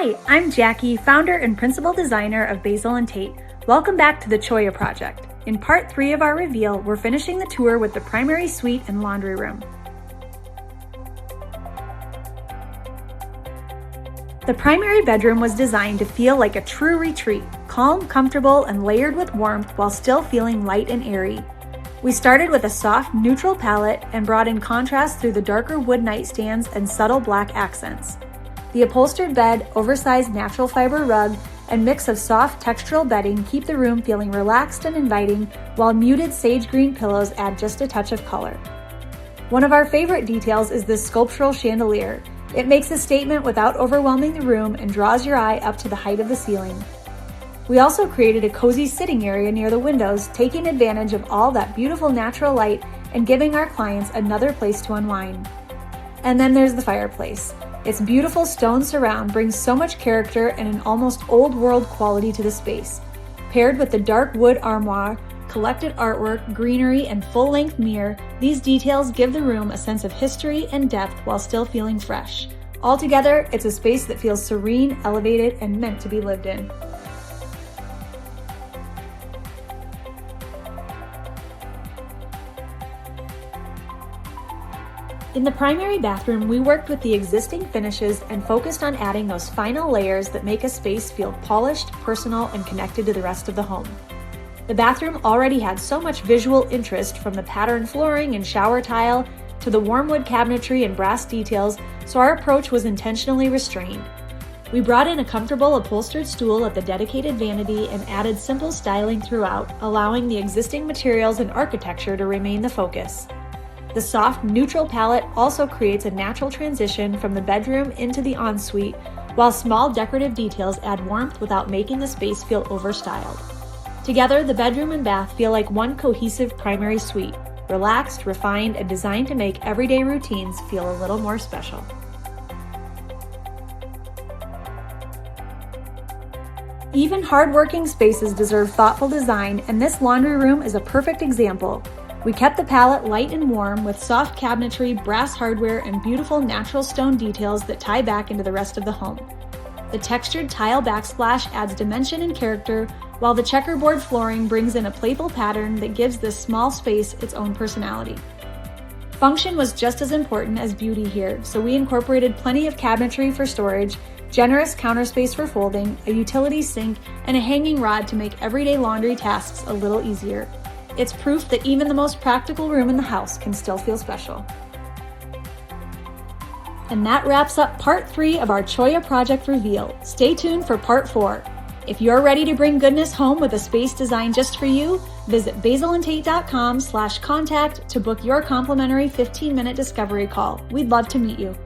Hi, I'm Jackie, founder and principal designer of Basil & Tate. Welcome back to the Cholla Project. In part 3 of our reveal, we're finishing the tour with the primary suite and laundry room. The primary bedroom was designed to feel like a true retreat, calm, comfortable, and layered with warmth while still feeling light and airy. We started with a soft, neutral palette and brought in contrast through the darker wood nightstands and subtle black accents. The upholstered bed, oversized natural fiber rug, and mix of soft textural bedding keep the room feeling relaxed and inviting, while muted sage green pillows add just a touch of color. One of our favorite details is this sculptural chandelier. It makes a statement without overwhelming the room and draws your eye up to the height of the ceiling. We also created a cozy sitting area near the windows, taking advantage of all that beautiful natural light and giving our clients another place to unwind. And then there's the fireplace. Its beautiful stone surround brings so much character and an almost old-world quality to the space. Paired with the dark wood armoire, collected artwork, greenery, and full-length mirror, these details give the room a sense of history and depth while still feeling fresh. Altogether, it's a space that feels serene, elevated, and meant to be lived in. In the primary bathroom, we worked with the existing finishes and focused on adding those final layers that make a space feel polished, personal, and connected to the rest of the home. The bathroom already had so much visual interest, from the patterned flooring and shower tile to the warm wood cabinetry and brass details, so our approach was intentionally restrained. We brought in a comfortable upholstered stool at the dedicated vanity and added simple styling throughout, allowing the existing materials and architecture to remain the focus. The soft, neutral palette also creates a natural transition from the bedroom into the ensuite, while small decorative details add warmth without making the space feel overstyled. Together, the bedroom and bath feel like one cohesive primary suite, relaxed, refined, and designed to make everyday routines feel a little more special. Even hardworking spaces deserve thoughtful design, and this laundry room is a perfect example. We kept the palette light and warm with soft cabinetry, brass hardware, and beautiful natural stone details that tie back into the rest of the home. The textured tile backsplash adds dimension and character, while the checkerboard flooring brings in a playful pattern that gives this small space its own personality. Function was just as important as beauty here, so we incorporated plenty of cabinetry for storage, generous counter space for folding, a utility sink, and a hanging rod to make everyday laundry tasks a little easier. It's proof that even the most practical room in the house can still feel special. And that wraps up part 3 of our Cholla Project reveal. Stay tuned for part 4. If you're ready to bring goodness home with a space designed just for you, visit basilandtate.com/contact to book your complimentary 15-minute discovery call. We'd love to meet you.